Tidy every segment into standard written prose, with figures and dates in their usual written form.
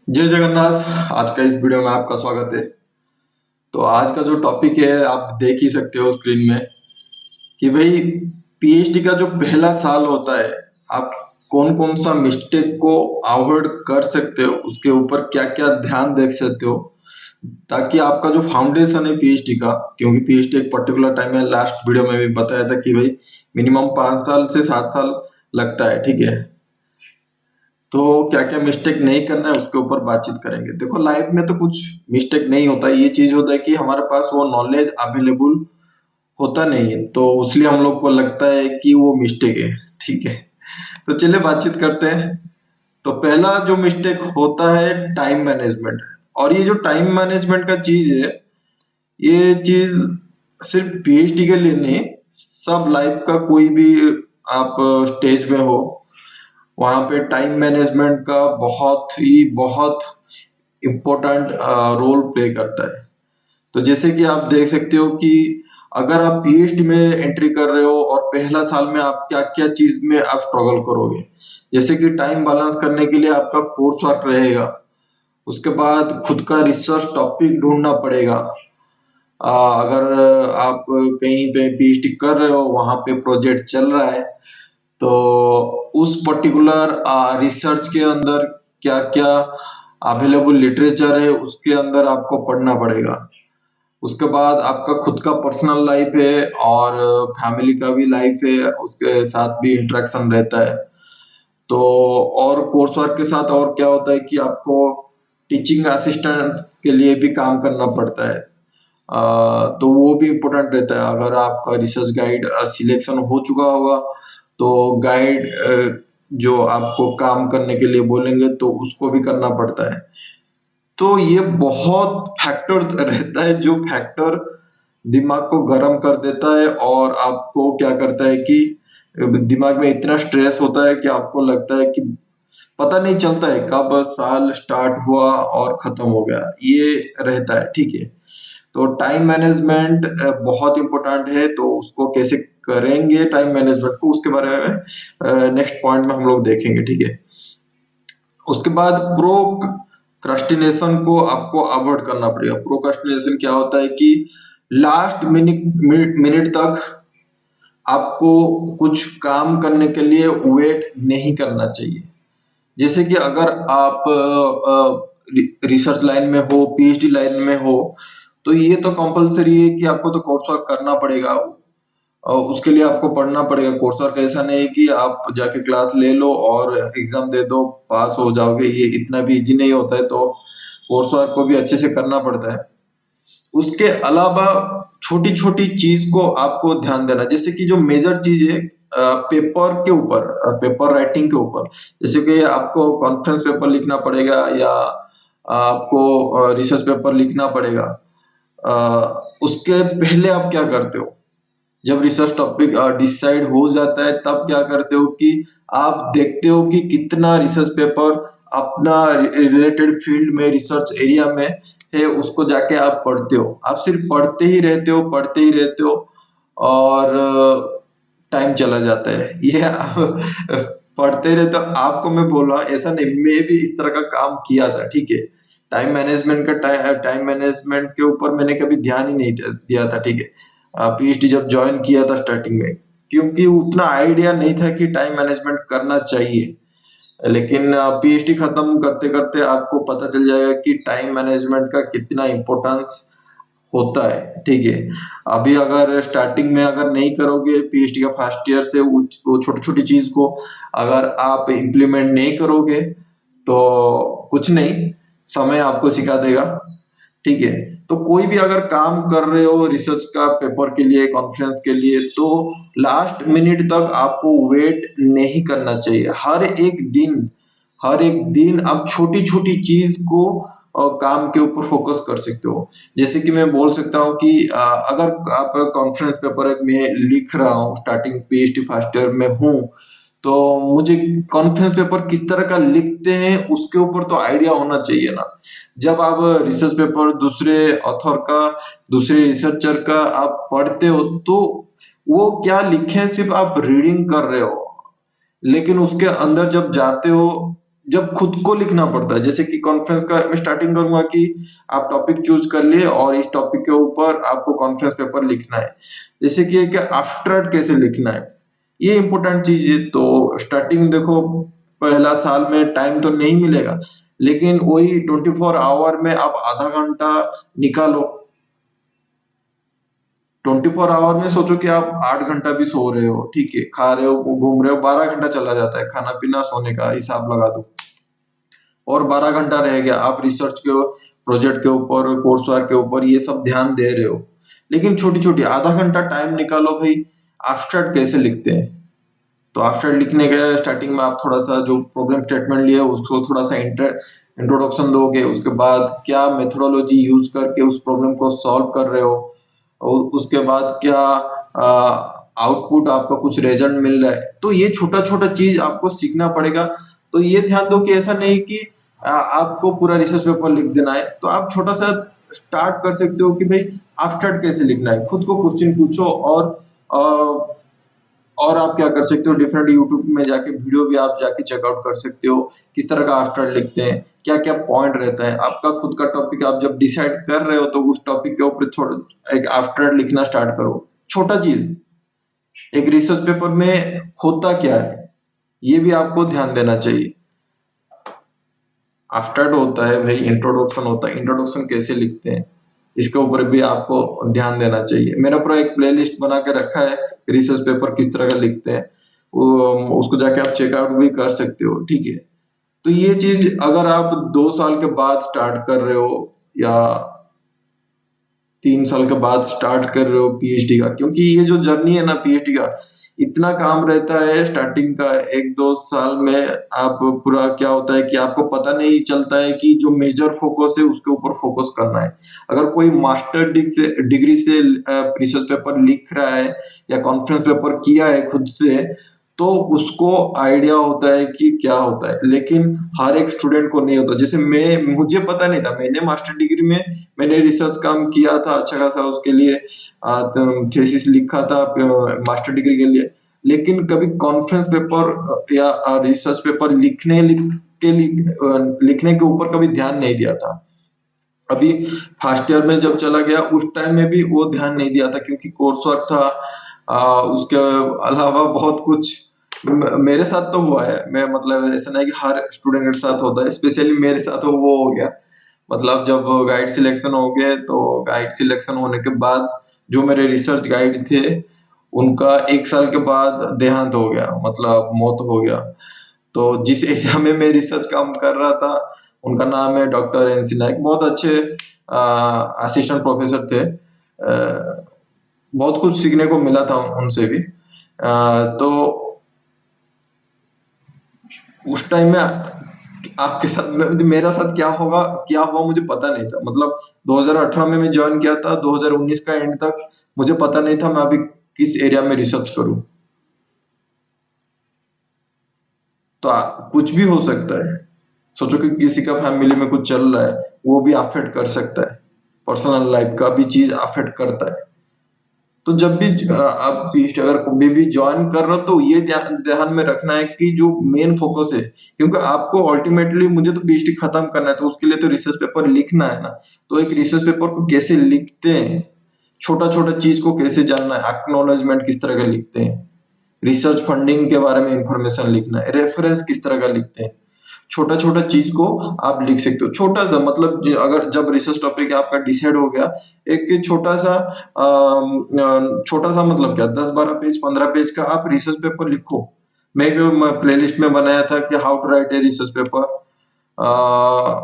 जय जगन्नाथ। आज का इस वीडियो में आपका स्वागत है। तो आज का जो टॉपिक है आप देख ही सकते हो स्क्रीन में कि भाई पीएचडी का जो पहला साल होता है, आप कौन कौन सा मिस्टेक को अवॉइड कर सकते हो, उसके ऊपर क्या क्या ध्यान देख सकते हो, ताकि आपका जो फाउंडेशन है पीएचडी का, क्योंकि पीएचडी एक पर्टिकुलर टाइम है, लास्ट वीडियो में भी बताया था कि भाई मिनिमम 5 साल से 7 साल लगता है, ठीक है। तो क्या क्या मिस्टेक नहीं करना है उसके ऊपर बातचीत करेंगे। देखो लाइफ में तो कुछ मिस्टेक नहीं होता, ये चीज होता है कि हमारे पास वो नॉलेज अवेलेबल होता नहीं है, तो इसलिए हम लोग को लगता है कि वो मिस्टेक है, ठीक है। तो चलिए बातचीत करते हैं। तो पहला जो मिस्टेक होता है टाइम मैनेजमेंट। और ये जो टाइम मैनेजमेंट का चीज है, ये चीज सिर्फ पीएचडी के लिए नहीं, सब लाइफ का कोई भी आप स्टेज में हो, वहां पे टाइम मैनेजमेंट का बहुत इम्पोर्टेंट रोल प्ले करता है। तो जैसे कि आप देख सकते हो कि अगर आप पीएचडी में एंट्री कर रहे हो और पहला साल में आप क्या क्या चीज में आप स्ट्रगल करोगे, जैसे कि टाइम बैलेंस करने के लिए आपका कोर्स वर्क रहेगा, उसके बाद खुद का रिसर्च टॉपिक ढूंढना पड़ेगा। अगर आप कहीं पे पीएचडी कर रहे हो, वहां पे प्रोजेक्ट चल रहा है, तो उस पर्टिकुलर रिसर्च के अंदर क्या क्या अवेलेबल लिटरेचर है उसके अंदर आपको पढ़ना पड़ेगा। उसके बाद आपका खुद का पर्सनल लाइफ है और फैमिली का भी लाइफ है, उसके साथ भी इंटरेक्शन रहता है। तो और कोर्स वर्क के साथ और क्या होता है कि आपको टीचिंग असिस्टेंट के लिए भी काम करना पड़ता है। तो वो भी इम्पोर्टेंट रहता है। अगर आपका रिसर्च गाइड सिलेक्शन हो चुका होगा, तो गाइड जो आपको काम करने के लिए बोलेंगे तो उसको भी करना पड़ता है। तो ये बहुत फैक्टर रहता है, जो फैक्टर दिमाग को गर्म कर देता है और आपको क्या करता है कि दिमाग में इतना स्ट्रेस होता है कि आपको लगता है कि पता नहीं चलता है कब साल स्टार्ट हुआ और खत्म हो गया, ये रहता है, ठीक है। तो टाइम मैनेजमेंट बहुत इंपॉर्टेंट है, तो उसको कैसे करेंगे टाइम मैनेजमेंट को, उसके बारे में नेक्स्ट पॉइंट में हम लोग देखेंगे, ठीक है। उसके बाद प्रोक्रास्टिनेशन को आपको अवॉइड करना पड़ेगा। प्रोक्रास्टिनेशन क्या होता है कि लास्ट मिनट मिनट तक आपको कुछ काम करने के लिए वेट नहीं करना चाहिए। जैसे कि अगर आप रिसर्च लाइन में हो, पीएचडी लाइन में हो, तो ये तो कंपलसरी है कि आपको तो कोर्स वर्क करना पड़ेगा। उसके लिए आपको पढ़ना पड़ेगा। कोर्स वर्क ऐसा नहीं है कि आप जाके क्लास ले लो और एग्जाम दे दो, पास हो जाओगे, ये इतना भी इजी नहीं होता है। तो कोर्स वर्क को भी अच्छे से करना पड़ता है। उसके अलावा छोटी छोटी चीज को आपको ध्यान देना, जैसे कि जो मेजर चीज है पेपर के ऊपर, पेपर राइटिंग के ऊपर, जैसे कि आपको कॉन्फ्रेंस पेपर लिखना पड़ेगा या आपको रिसर्च पेपर लिखना पड़ेगा। उसके पहले आप क्या करते हो, जब रिसर्च टॉपिक डिसाइड हो जाता है तब क्या करते हो कि आप देखते हो कि कितना रिसर्च पेपर अपना रिलेटेड फील्ड में, रिसर्च एरिया में है, उसको जाके आप पढ़ते हो। आप सिर्फ पढ़ते ही रहते हो, पढ़ते ही रहते हो, और टाइम चला जाता है। ये आप पढ़ते ही रहते हो। आपको मैं बोल रहा हूँ ऐसा नहीं, मैं भी इस तरह का काम किया था, ठीक है। टाइम मैनेजमेंट के ऊपर मैंने कभी ध्यान ही नहीं दिया था, ठीक है। पीएचडी जब ज्वाइन किया था स्टार्टिंग में, क्योंकि उतना आइडिया नहीं था कि टाइम मैनेजमेंट करना चाहिए। लेकिन पीएचडी खत्म करते करते आपको पता चल जाएगा कि टाइम मैनेजमेंट का कितना इम्पोर्टेंस होता है, ठीक है। अभी अगर स्टार्टिंग में अगर नहीं करोगे, पीएचडी का फर्स्ट ईयर से वो छोटी छोटी चीज को अगर आप इम्प्लीमेंट नहीं करोगे, तो कुछ नहीं, समय आपको सिखा देगा, ठीक है। तो कोई भी अगर काम कर रहे हो रिसर्च का पेपर के लिए, कॉन्फ्रेंस के लिए, तो लास्ट मिनट तक आपको वेट नहीं करना चाहिए। हर एक दिन आप छोटी छोटी चीज को काम के ऊपर फोकस कर सकते हो। जैसे कि मैं बोल सकता हूँ कि अगर आप कॉन्फ्रेंस पेपर में लिख रहा हूँ, स्टार्टिंग पीएचडी फर्स्ट ईयर में हूँ, तो मुझे कॉन्फ्रेंस पेपर किस तरह का लिखते हैं उसके ऊपर तो आइडिया होना चाहिए ना। जब आप रिसर्च पेपर दूसरे ऑथर का, दूसरे रिसर्चर का आप पढ़ते हो, तो वो क्या लिखे सिर्फ आप रीडिंग कर रहे हो, लेकिन उसके अंदर जब जाते हो, जब खुद को लिखना पड़ता है, जैसे कि कॉन्फ्रेंस का मैं स्टार्टिंग करूंगा कि आप टॉपिक चूज कर लिए और इस टॉपिक के ऊपर आपको कॉन्फ्रेंस पेपर लिखना है। जैसे कि एक एब्स्ट्रैक्ट कैसे लिखना है, ये इंपॉर्टेंट चीज है। तो स्टार्टिंग देखो, पहला साल में टाइम तो नहीं मिलेगा, लेकिन वही 24 आवर में आप आधा घंटा निकालो। 24 आवर में सोचो कि आप 8 घंटा भी सो रहे हो, ठीक है, खा रहे हो, घूम रहे हो, 12 घंटा चला जाता है, खाना पीना सोने का हिसाब लगा दो, और 12 घंटा रह गया आप रिसर्च के प्रोजेक्ट के ऊपर, कोर्स वर्क के ऊपर, ये सब ध्यान दे रहे हो। लेकिन छोटी छोटी आधा घंटा टाइम निकालो भाई, एब्स्ट्रैक्ट कैसे लिखते हैं। तो एब्स्ट्रैक्ट लिखने के स्टार्टिंग में आप थोड़ा सा जो प्रॉब्लम स्टेटमेंट लिए उसको थोड़ा सा इंट्रोडक्शन दोगे, उसके बाद क्या मेथोडोलॉजी यूज करके उस प्रॉब्लम को सॉल्व कर रहे हो, और उसके बाद क्या आउटपुट आपका कुछ रिजल्ट मिल रहा है। तो ये छोटा छोटा चीज आपको सीखना पड़ेगा। तो ये ध्यान दो कि ऐसा नहीं कि आपको पूरा रिसर्च पेपर लिख देना है। तो आप छोटा सा स्टार्ट कर सकते हो कि भाई एब्स्ट्रैक्ट कैसे लिखना है, खुद को क्वेश्चन पूछो। और आप क्या कर सकते हो, डिफरेंट यूट्यूब में जाके वीडियो भी आप जाके चेकआउट कर सकते हो, किस तरह का एब्स्ट्रैक्ट लिखते हैं, क्या क्या पॉइंट रहता है। आपका खुद का टॉपिक आप जब डिसाइड कर रहे हो तो उस टॉपिक के ऊपर छोटा एक एब्स्ट्रैक्ट लिखना स्टार्ट करो। छोटा चीज, एक रिसर्च पेपर में होता क्या है, ये भी आपको ध्यान देना चाहिए। एब्स्ट्रैक्ट होता है भाई, इंट्रोडक्शन होता है, इंट्रोडक्शन कैसे लिखते हैं, इसके ऊपर भी आपको ध्यान देना चाहिए। मैंने पूरा एक प्लेलिस्ट बना के रखा है, रिसर्च पेपर किस तरह का लिखते हैं, उसको जाके आप चेकआउट भी कर सकते हो, ठीक है। तो ये चीज अगर आप 2 साल के बाद स्टार्ट कर रहे हो, या 3 साल के बाद स्टार्ट कर रहे हो पीएचडी का, क्योंकि ये जो जर्नी है ना पीएचडी का, इतना काम रहता है स्टार्टिंग का 1-2 साल में। आप पूरा क्या होता है कि आपको पता नहीं चलता है कि जो मेजर फोकस है उसके ऊपर फोकस करना है। अगर कोई मास्टर डिग्री से रिसर्च पेपर लिख रहा है या कॉन्फ्रेंस पेपर किया है खुद से, तो उसको आइडिया होता है कि क्या होता है। लेकिन हर एक स्टूडेंट को नहीं होता। जैसे मुझे पता नहीं था, मैंने मास्टर डिग्री में मैंने रिसर्च काम किया था अच्छा खासा, उसके लिए थीसिस लिखा था मास्टर डिग्री के लिए। लेकिन कभी कॉन्फ्रेंस पेपर या रिसर्च पेपर लिखने के ऊपर कभी ध्यान नहीं दिया था। अभी फर्स्ट ईयर में जब चला गया उस टाइम में भी वो ध्यान नहीं दिया था, क्योंकि कोर्स वर्क था। उसके अलावा बहुत कुछ मेरे साथ तो हुआ है। मैं मतलब ऐसा नहीं कि हर स्टूडेंट के साथ होता है, स्पेशली मेरे साथ वो हो गया। मतलब जब गाइड सिलेक्शन हो गए, तो गाइड सिलेक्शन होने के बाद जो मेरे रिसर्च गाइड थे, उनका 1 साल के बाद देहांत हो गया, मतलब मौत हो गया। तो जिस एरिया में मैं रिसर्च काम कर रहा था, उनका नाम है डॉक्टर एन सी नायक। बहुत अच्छे असिस्टेंट प्रोफेसर थे। बहुत कुछ सीखने को मिला था उनसे भी। तो उस टाइम में आपके साथ मेरा साथ क्या हुआ मुझे पता नहीं था। मतलब 2018 में मैं ज्वाइन किया था, 2019 का एंड तक मुझे पता नहीं था मैं अभी किस एरिया में रिसर्च करूं। तो कुछ भी हो सकता है। सोचो कि किसी का फैमिली में कुछ चल रहा है, वो भी अफेक्ट कर सकता है, पर्सनल लाइफ का भी चीज अफेक्ट करता है। तो जब भी आप पीएचडी अगर कभी भी ज्वाइन कर रहे हो, तो ये ध्यान ध्यान में रखना है कि जो मेन फोकस है, क्योंकि आपको अल्टीमेटली मुझे तो पीएचडी खत्म करना है, तो उसके लिए तो रिसर्च पेपर लिखना है ना। तो एक रिसर्च पेपर को कैसे लिखते हैं, छोटा छोटा चीज को कैसे जानना है, एक्नॉलेजमेंट किस तरह का लिखते हैं, रिसर्च फंडिंग के बारे में इंफॉर्मेशन लिखना है, रेफरेंस किस तरह का लिखते हैं, छोटा छोटा चीज को आप लिख सकते हो। छोटा सा मतलब अगर जब रिसर्च टॉपिक आपका डिसाइड हो गया, एक छोटा सा मतलब क्या, 10-12 पेज 15 पेज का आप रिसर्च पेपर लिखो। मैं एक प्लेलिस्ट में बनाया था कि how to write a research paper,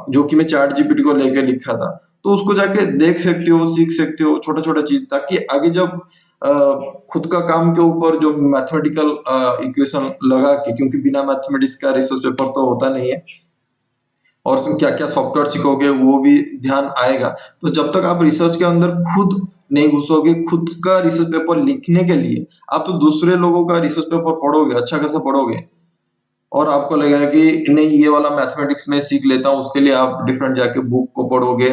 जो कि मैं चैट जीपीटी को लेके लिखा था। तो उसको जाके देख सकते हो, सीख सकते हो छोटा छोटा चीज, ताकि आगे जब अ, खुद का काम के ऊपर जो मैथमेटिकल इक्वेशन लगा के, क्योंकि बिना मैथमेटिक्स का रिसर्च पेपर तो होता नहीं है, और उसमें क्या क्या सॉफ्टवेयर सीखोगे वो भी ध्यान आएगा। तो जब तक आप रिसर्च के अंदर खुद नहीं घुसोगे, खुद का रिसर्च पेपर लिखने के लिए, आप तो दूसरे लोगों का रिसर्च पेपर पढ़ोगे, अच्छा खासा पढ़ोगे, और आपको लगेगा कि नहीं ये वाला मैथमेटिक्स में सीख लेता हूँ, उसके लिए आप डिफरेंट जाके बुक को पढ़ोगे।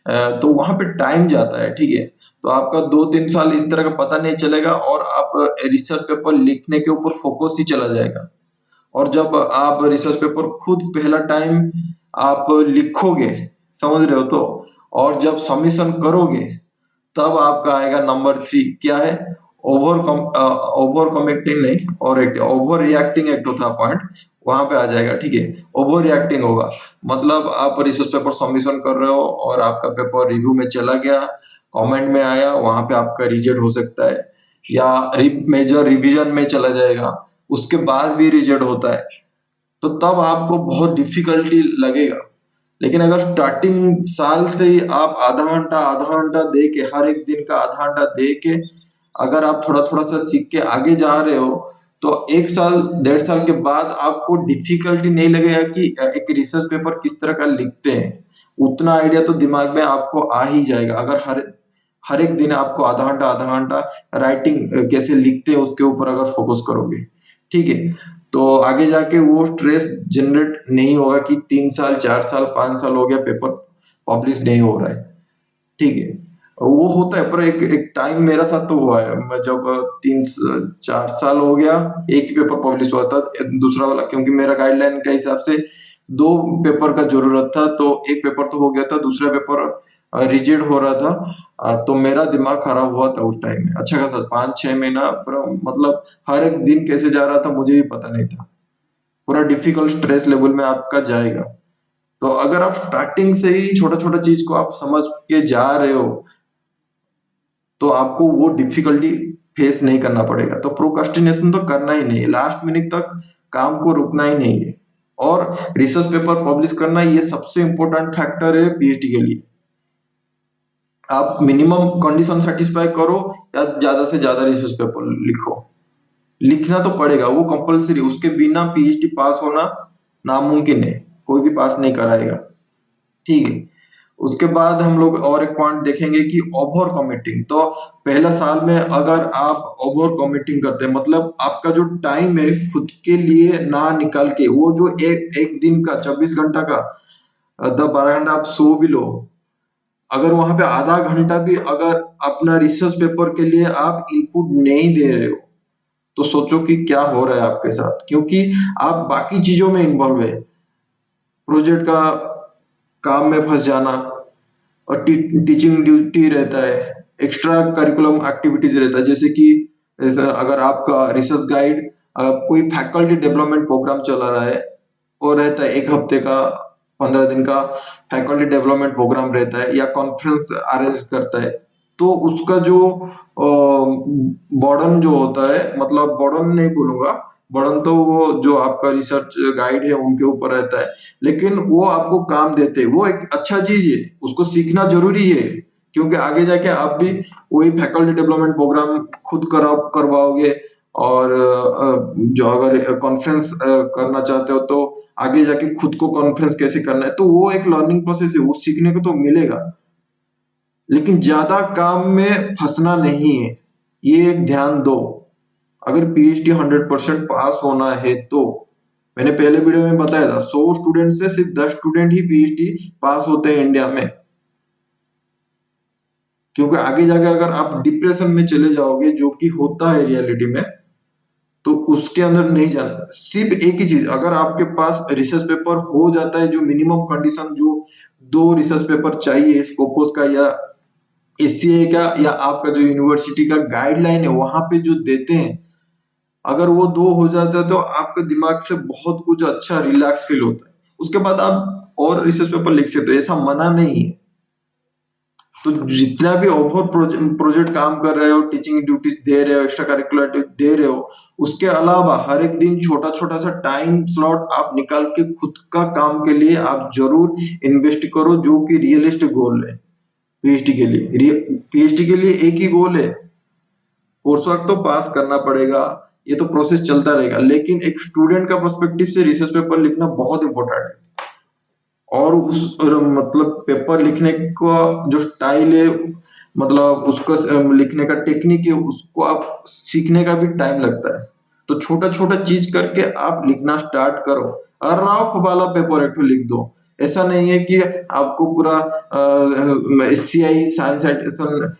तो वहां पे टाइम जाता है, ठीक है। तो आपका 2-3 साल इस तरह का पता नहीं चलेगा, और आप रिसर्च पेपर लिखने के ऊपर फोकस ही चला जाएगा। और जब आप रिसर्च पेपर खुद पहला टाइम आप लिखोगे, समझ रहे हो तो, और जब सबमिशन करोगे तब आपका आएगा नंबर 3, क्या है? ओवर कमिटिंग नहीं, और ओवर रिएक्टिंग एक तो था पॉइंट, वहां पे आ जाएगा, ठीक है। ओवर रिएक्टिंग होगा, मतलब आप रिसर्च पेपर सबमिशन कर रहे हो और आपका पेपर रिव्यू में चला गया, कमेंट में आया, वहां पे आपका रिजेक्ट हो सकता है, या मेजर रिवीजन में चला जाएगा, उसके बाद भी रिजेक्ट होता है, तो तब आपको बहुत डिफिकल्टी लगेगा। लेकिन अगर स्टार्टिंग साल से ही आप आधा घंटा दे के, हर एक दिन का आधा घंटा दे के अगर आप थोड़ा थोड़ा सा सीख के आगे जा रहे हो, तो 1 साल 1.5 साल के बाद आपको डिफिकल्टी नहीं लगेगा कि एक रिसर्च पेपर किस तरह का लिखते हैं। उतना आइडिया तो दिमाग में आपको आ ही जाएगा, अगर हर हर एक दिन आपको आधा घंटा राइटिंग कैसे लिखते हैं उसके ऊपर अगर फोकस करोगे, ठीक है, तो आगे जाके वो स्ट्रेस जनरेट नहीं होगा कि 3 साल 4 साल 5 साल हो गया पेपर पब्लिश नहीं हो रहा है, ठीक है। वो होता है, पर एक एक टाइम मेरा साथ तो हुआ है, मैं जब 3 4 साल हो गया, एक ही पेपर पब्लिश हुआ था, दूसरा वाला क्योंकि मेरा गाइडलाइन के हिसाब से 2 पेपर का जरूरत था, तो एक पेपर तो हो गया था, दूसरा पेपर रिजेक्ट हो रहा था। तो मेरा दिमाग खराब हुआ था उस टाइम में, अच्छा खासा 5 6 महीना, मतलब हर एक दिन कैसे जा रहा था मुझे भी पता नहीं था, पूरा डिफिकल्ट स्ट्रेस लेवल में आपका जाएगा। तो अगर आप स्टार्टिंग से ही छोटा छोटा चीज को आप समझ के जा रहे हो, तो आपको वो डिफिकल्टी फेस नहीं करना पड़ेगा, तो प्रोक्रास्टिनेशन तो करना ही नहीं है, लास्ट मिनट तक काम को रुकना ही नहीं है। और रिसर्च पेपर पब्लिश करना ये सबसे इंपॉर्टेंट फैक्टर है पीएचडी के लिए। आप मिनिमम कंडीशन सेटिस्फाई करो या ज्यादा से ज्यादा रिसर्च पेपर लिखो, लिखना तो पड़ेगा, वो कंपलसरी, उसके बिना पीएचडी पास होना नामुमकिन है, कोई भी पास नहीं कराएगा, ठीक है। उसके बाद हम लोग और एक पॉइंट देखेंगे कि ओवर कमिटिंग। तो पहला साल में अगर आप ओवर कमिटिंग करते हैं, मतलब आपका जो टाइम है खुद के लिए ना निकाल के, वो जो एक दिन का 24 घंटा का 10 12 घंटा आप सो भी लो, अगर वहां पे आधा घंटा भी अगर अपना रिसर्च पेपर के लिए आप इनपुट नहीं दे रहे हो, तो सोचो कि क्या हो रहा है आपके साथ, क्योंकि आप बाकी चीजों में इन्वॉल्व है, प्रोजेक्ट का काम में फंस जाना, और टीचिंग ड्यूटी रहता है, एक्स्ट्रा करिकुलम एक्टिविटीज रहता है, जैसे कि अगर आपका रिसर्च गाइड कोई फैकल्टी डेवलपमेंट प्रोग्राम चला रहा है, वो रहता है 1 हफ्ते का, 15 दिन का फैकल्टी डेवलपमेंट प्रोग्राम रहता है, या कॉन्फ्रेंस अरेंज करता है, तो उसका जो बर्डन जो होता है, मतलब बर्डन नहीं बोलूंगा, बर्डन तो वो जो आपका रिसर्च गाइड है उनके ऊपर रहता है, लेकिन वो आपको काम देते हैं, वो एक अच्छा चीज है, उसको सीखना जरूरी है, क्योंकि आगे जाके आप भी वही फैकल्टी डेवलपमेंट प्रोग्राम खुद करवाओगे, और जो अगर कॉन्फ्रेंस करना चाहते हो, तो आगे जाके खुद को कॉन्फ्रेंस कैसे करना है, तो वो एक लर्निंग प्रोसेस है, वो सीखने को तो मिलेगा, लेकिन ज्यादा काम में फंसना नहीं है, ये एक ध्यान दो। अगर पीएचडी 100% पास होना है तो, मैंने पहले वीडियो में बताया था, 100 स्टूडेंट से सिर्फ 10 स्टूडेंट ही पीएचडी पास होते हैं इंडिया में, क्योंकि आगे जाके अगर आप डिप्रेशन में चले जाओगे, जो कि होता है रियलिटी में, तो उसके अंदर नहीं जाना। सिर्फ एक ही चीज, अगर आपके पास रिसर्च पेपर हो जाता है, जो मिनिमम कंडीशन जो 2 रिसर्च पेपर चाहिए स्कोपोस का या एससीए का, या आपका जो यूनिवर्सिटी का गाइडलाइन है वहां पे जो देते हैं, अगर वो 2 हो जाता है, तो आपके दिमाग से बहुत कुछ अच्छा रिलैक्स फील होता है, उसके बाद आप और रिसर्च पेपर लिख सकते हो, ऐसा मना नहीं है। तो जितना भी ओवर प्रोजेक्ट काम कर रहे हो, टीचिंग ड्यूटीज दे रहे हो, एक्स्ट्रा करिकुलर दे रहे हो, उसके अलावा हर एक दिन छोटा छोटा सा टाइम स्लॉट आप निकाल के खुद का काम के लिए आप जरूर इन्वेस्ट करो, जो कि रियलिस्टिक गोल है। पीएचडी के लिए, पीएचडी के लिए एक ही गोल है, कोर्स वर्क तो पास करना पड़ेगा, ये तो प्रोसेस चलता रहेगा, लेकिन एक स्टूडेंट का पर्सपेक्टिव से रिसर्च पेपर लिखना बहुत इंपॉर्टेंट है। और उस मतलब पेपर लिखने का जो स्टाइल है, मतलब उसका लिखने का टेक्निक है, उसको आप सीखने का भी टाइम लगता है, तो छोटा छोटा चीज करके आप लिखना स्टार्ट करो। रफ वाला पेपर एक ठो लिख दो, ऐसा नहीं है कि आपको पूरा एससीआई साइंस साइटेशन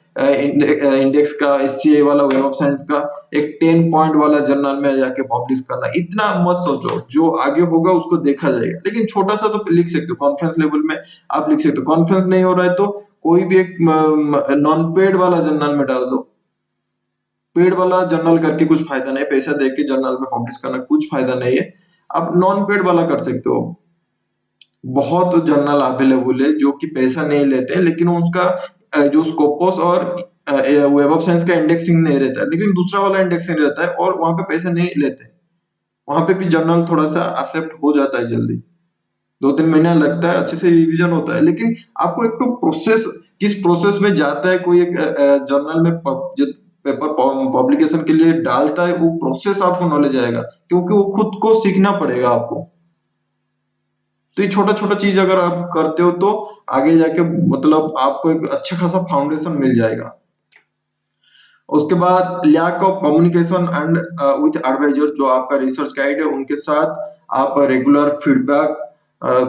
इंडेक्स का, एससीआई वाला वेब ऑफ साइंस का एक 10 पॉइंट वाला जर्नल में जाके पब्लिश करना, इतना मत सोचो। जो आगे होगा उसको देखा जाएगा, लेकिन छोटा सा तो लिख सकते हो, कॉन्फ्रेंस लेवल में आप लिख सकते हो। कॉन्फ्रेंस नहीं हो रहा है तो कोई भी एक नॉन पेड वाला जर्नल में डाल दो। पेड वाला जर्नल करके कुछ फायदा नहीं, पैसा दे के जर्नल में पब्लिश करना कुछ फायदा नहीं है। आप नॉन पेड वाला कर सकते हो। बहुत जर्नल अवेलेबल है जो कि पैसा नहीं लेते हैं, लेकिन उसका जो स्कोपस और वेब ऑफ साइंस का इंडेक्सिंग नहीं रहता है, लेकिन दूसरा वाला इंडेक्सिंग रहता है और वहां पे पैसे नहीं लेते। वहां पे भी जर्नल थोड़ा सा एक्सेप्ट हो जाता है जल्दी, 2-3 महीना लगता है, अच्छे से रिवीजन होता है। लेकिन आपको एक तो प्रोसेस, किस प्रोसेस में जाता है कोई एक जर्नल में पेपर पब्लिकेशन के लिए डालता है, वो प्रोसेस आपको नॉलेज आएगा, क्योंकि वो खुद को सीखना पड़ेगा आपको। तो ये छोटा छोटा चीज अगर आप करते हो तो आगे जाके मतलब आपको एक अच्छा खासा फाउंडेशन मिल जाएगा। उसके बाद lack of communication and with advisor, जो आपका रिसर्च गाइड है उनके साथ आप रेगुलर फीडबैक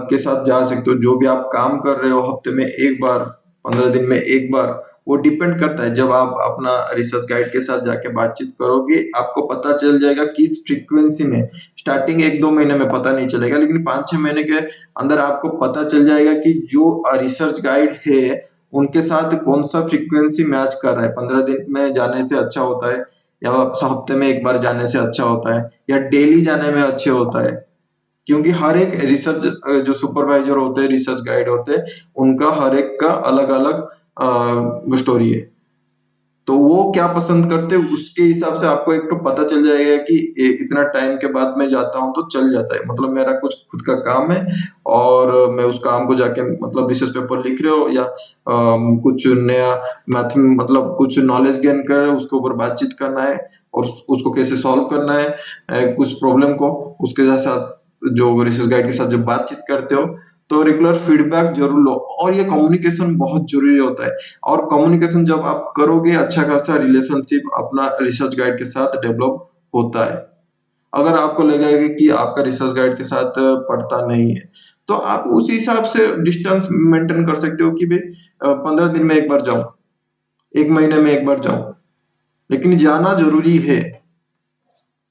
के साथ जा सकते हो। जो भी आप काम कर रहे हो हफ्ते में एक बार, 15 दिन में एक बार, वो डिपेंड करता है। जब आप अपना रिसर्च गाइड के साथ जाके बातचीत करोगे आपको पता चल जाएगा किस फ्रीक्वेंसी में। स्टार्टिंग 1-2 महीने में पता नहीं चलेगा, लेकिन 5-6 महीने के अंदर आपको पता चल जाएगा कि जो रिसर्च गाइड है उनके साथ कौन सा फ्रीक्वेंसी मैच कर रहा है। 15 दिन में जाने से अच्छा होता है, या हफ्ते में एक बार जाने से अच्छा होता है, या डेली जाने में अच्छे होता है। क्योंकि हर एक रिसर्च जो सुपरवाइजर होते हैं, रिसर्च गाइड होते हैं, उनका हर एक का अलग अलग स्टोरी है। तो वो क्या पसंद करते हैं उसके हिसाब से आपको एक तो पता चल जाएगा कि इतना टाइम के बाद मैं जाता हूँ तो चल जाता है, मतलब मेरा कुछ खुद का काम है और मैं उस काम को जाके मतलब रिसर्च पेपर लिख रहे हो, या कुछ नया मैथ मतलब कुछ नॉलेज गेन कर रहे हो, उसके ऊपर बातचीत करना है और उसको कैसे सॉल्व करना है, कुछ प्रॉब्लम को, उसके साथ जो रिसर्च गाइड के साथ जब बातचीत करते हो तो रेगुलर फीडबैक जरूर लो। और ये कम्युनिकेशन बहुत जरूरी होता है। और कम्युनिकेशन जब आप करोगे अच्छा खासा रिलेशनशिप अपना रिसर्च गाइड के साथ डेवलप होता है। अगर आपको लगेगा कि आपका रिसर्च गाइड के साथ पड़ता नहीं है तो आप उस हिसाब से डिस्टेंस मेंटेन कर सकते हो कि भाई 15 दिन में एक बार जाऊं, 1 महीने में एक बार जाऊं, लेकिन जाना जरूरी है।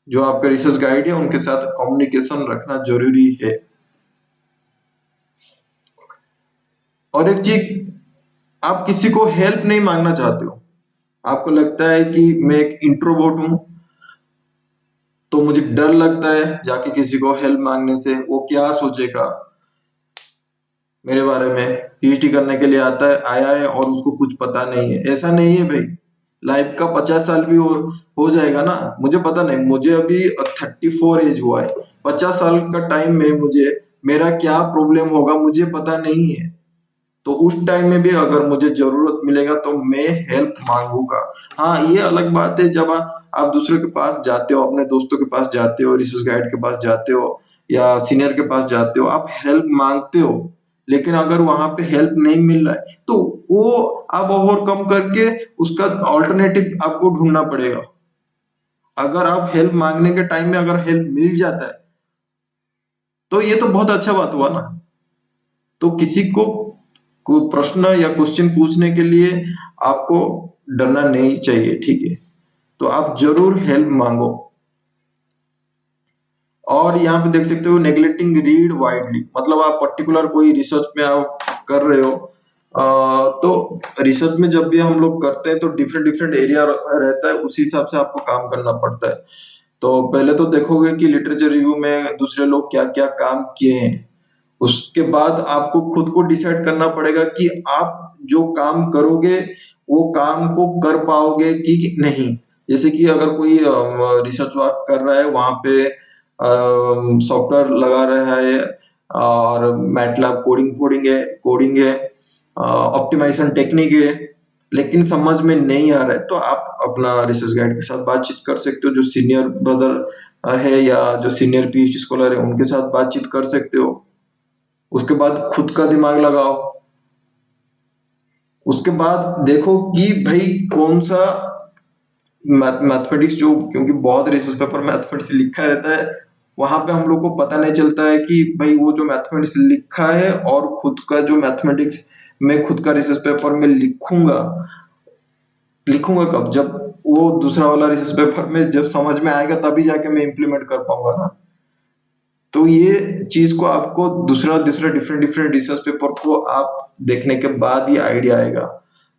जो आपका रिसर्च गाइड है उनके साथ कम्युनिकेशन रखना जरूरी है। और एक चीज, आप किसी को हेल्प नहीं मांगना चाहते हो, आपको लगता है कि मैं एक इंट्रोवर्ट हूं तो मुझे डर लगता है जाके किसी को हेल्प मांगने से, वो क्या सोचेगा मेरे बारे में, पीएचडी करने के लिए आता है आया है और उसको कुछ पता नहीं है। ऐसा नहीं है भाई, लाइफ का 50 साल भी हो जाएगा ना, मुझे पता नहीं, मुझे अभी 34 एज हुआ है। 50 साल का टाइम में मुझे मेरा क्या प्रॉब्लम होगा मुझे पता नहीं है। तो उस टाइम में भी अगर मुझे जरूरत मिलेगा तो मैं हेल्प मांगूंगा। हाँ, ये अलग बात है जब आप दूसरे के पास जाते हो, अपने दोस्तों के पास जाते हो, रिसर्च गाइड के पास जाते हो या सीनियर के पास जाते हो, आप हेल्प मांगते हो। लेकिन अगर वहां पे हेल्प नहीं मिल रहा है तो वो आप ओवरकम करके उसका ऑल्टरनेटिव आपको ढूंढना पड़ेगा। अगर आप हेल्प मांगने के टाइम में अगर हेल्प मिल जाता है तो ये तो बहुत अच्छा बात हुआ ना। तो किसी को कोई प्रश्न या क्वेश्चन पूछने के लिए आपको डरना नहीं चाहिए, ठीक है। तो आप जरूर हेल्प मांगो। और यहाँ पे देख सकते हो नेग्लेक्टिंग रीड वाइडली, मतलब आप पर्टिकुलर कोई रिसर्च में आप कर रहे हो, तो रिसर्च में जब भी हम लोग करते हैं तो डिफरेंट डिफरेंट एरिया रहता है, उसी हिसाब से आपको काम करना पड़ता है। तो पहले तो देखोगे कि लिटरेचर रिव्यू में दूसरे लोग क्या क्या काम किए हैं। उसके बाद आपको खुद को डिसाइड करना पड़ेगा कि आप जो काम करोगे वो काम को कर पाओगे कि नहीं। जैसे कि अगर कोई रिसर्च वर्क कर रहा है वहां पे सॉफ्टवेयर लगा रहा है और मैटलैब कोडिंग है ऑप्टिमाइजेशन टेक्निक है, लेकिन समझ में नहीं आ रहा है तो आप अपना रिसर्च गाइड के साथ बातचीत कर सकते हो। जो सीनियर ब्रदर है या जो सीनियर पीएचडी स्कॉलर है उनके साथ बातचीत कर सकते हो। उसके बाद खुद का दिमाग लगाओ। उसके बाद देखो कि भाई कौन सा मैथमेटिक्स, जो क्योंकि बहुत रिसर्च पेपर मैथमेटिक्स लिखा रहता है, वहां पे हम लोग को पता नहीं चलता है कि भाई वो जो मैथमेटिक्स लिखा है और खुद का जो मैथमेटिक्स मैं खुद का रिसर्च पेपर में लिखूंगा, लिखूंगा कब, जब वो दूसरा वाला रिसर्च पेपर में जब समझ में आएगा तभी जाके मैं इम्प्लीमेंट कर पाऊंगा ना। तो ये चीज को आपको दूसरा दूसरा डिफरेंट डिफरेंट रिसर्च पेपर को आप देखने के बाद ही आइडिया आएगा।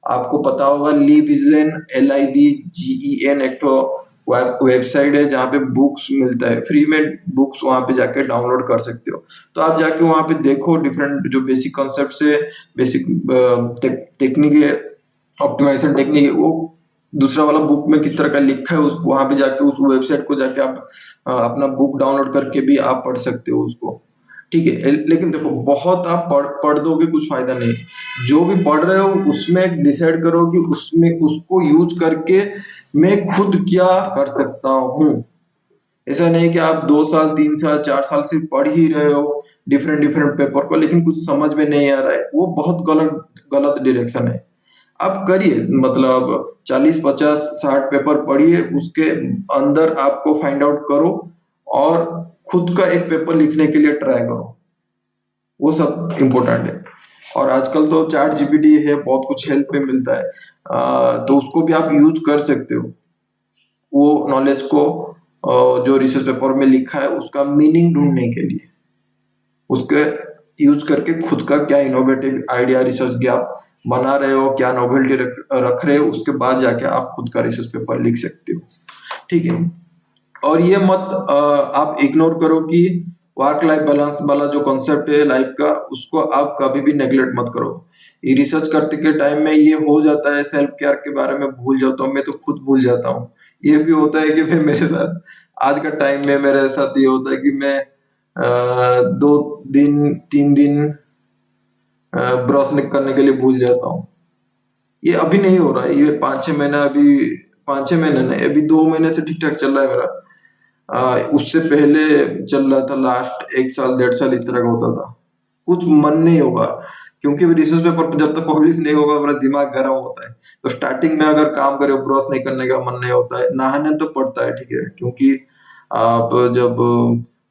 आपको पता होगा लिविजन, LIVGEN एक तो वेबसाइट है जहाँ पे बुक्स मिलता है फ्री में, बुक्स वहां पे जाके डाउनलोड कर सकते हो। तो आप जाके वहां पे देखो डिफरेंट जो बेसिक कॉन्सेप्ट है, बेसिक टेक्निक है, ऑप्टिमाइजेशन टेक्निक है, वो दूसरा वाला बुक में किस तरह का लिखा है उस वहां पे जाके उस वेबसाइट को जाके आप अपना बुक डाउनलोड करके भी आप पढ़ सकते हो उसको। ठीक है, लेकिन देखो बहुत आप पढ़ दोगे कुछ फायदा नहीं। जो भी पढ़ रहे हो उसमें डिसाइड करो कि उसमें उसको यूज करके मैं खुद क्या कर सकता हूँ। ऐसा नहीं कि आप 2 साल 3 साल 4 साल से पढ़ ही रहे हो डिफरेंट डिफरेंट पेपर को, लेकिन कुछ समझ में नहीं आ रहा है, वो बहुत गलत गलत डायरेक्शन है। आप करिए, मतलब 40 50 60 पेपर पढ़िए, उसके अंदर आपको फाइंड आउट करो और खुद का एक पेपर लिखने के लिए ट्राई करो, वो सब इम्पोर्टेंट है। और आजकल तो चैट जीपीटी है, बहुत कुछ हेल्प में मिलता है, तो उसको भी आप यूज कर सकते हो वो नॉलेज को, जो रिसर्च पेपर में लिखा है उसका मीनिंग ढूंढने के लिए, उसके यूज करके खुद का क्या इनोवेटिव आइडिया रिसर्च के आप बना रहे हो, क्या नोवेल्टी रख रहे हो, उसके बाद जाके आप खुद का रिसर्च पेपर लिख सकते हो। ठीक है, और ये मत आप इग्नोर करो कि वर्क लाइफ बैलेंस वाला जो कॉन्सेप्ट है लाइफ का, उसको आप कभी भी नेग्लेक्ट मत करो। ये रिसर्च करते के टाइम में ये हो जाता है, सेल्फ केयर के बारे में भूल जाता हूँ, मैं तो खुद भूल जाता हूँ। ये भी होता है कि भाई मेरे साथ आज का टाइम में मेरे साथ ये होता है कि मैं 2 दिन 3 दिन ब्रश करने के लिए भूल जाता हूँ। ये अभी नहीं हो रहा है, ये 5 6 महीना अभी, 5 6 महीने नहीं, अभी 2 महीने से ठीक ठाक चल रहा है मेरा। उससे पहले चल रहा था, लास्ट 1 साल 1.5 साल इस तरह का होता था। कुछ मन नहीं होगा, क्योंकि रिसर्च पेपर जब तक पब्लिश नहीं होगा मेरा दिमाग गर्म होता है। तो स्टार्टिंग में अगर काम करे, ब्रश नहीं करने का मन नहीं होता है, नहाने तो पड़ता है, ठीक है, क्योंकि आप जब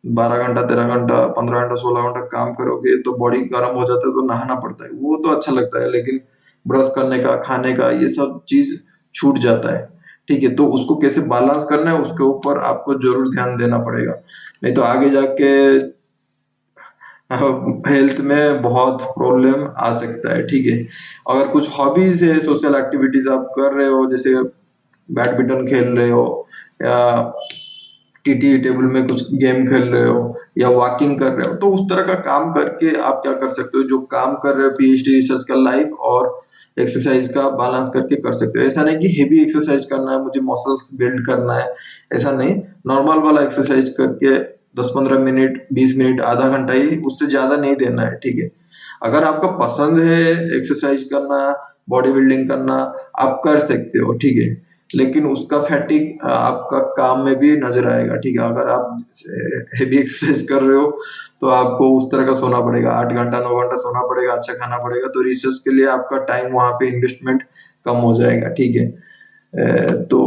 12 घंटा 13 घंटा 15 घंटा 16 घंटा काम करोगे तो बॉडी गर्म हो जाता है, तो नहाना पड़ता है, वो तो अच्छा लगता है, लेकिन ब्रश करने का, खाने का, ये सब चीज छूट जाता है। ठीक है, तो उसको कैसे बैलेंस करना है उसके ऊपर आपको जरूर ध्यान देना पड़ेगा, नहीं तो आगे जाके हेल्थ में बहुत प्रॉब्लम आ सकता है। ठीक है, अगर कुछ हॉबीज है, सोशल एक्टिविटीज आप कर रहे हो, जैसे बैडमिंटन खेल रहे हो, या टीटी टेबल में कुछ गेम खेल रहे हो, या वॉकिंग कर रहे हो, तो उस तरह का काम करके आप क्या कर सकते हो, जो काम कर रहे हो PhD रिसर्च का लाइफ और एक्सरसाइज का बैलेंस करके कर सकते हो। ऐसा नहीं कि हेवी एक्सरसाइज करना है, मुझे मसल्स बिल्ड करना है, ऐसा नहीं। नॉर्मल वाला एक्सरसाइज करके 10 15 मिनट 20 मिनट आधा घंटा ही, उससे ज्यादा नहीं देना है। ठीक है, अगर आपका पसंद है एक्सरसाइज करना, बॉडी बिल्डिंग करना, आप कर सकते हो, ठीक है, लेकिन उसका फैटिक आपका काम में भी नजर आएगा। ठीक है, अगर आप हेवी एक्सरसाइज कर रहे हो तो आपको उस तरह का सोना पड़ेगा, 8 घंटा 9 घंटा सोना पड़ेगा, अच्छा खाना पड़ेगा, तो रिसर्च के लिए आपका टाइम वहां पे इन्वेस्टमेंट कम हो जाएगा। ठीक है, तो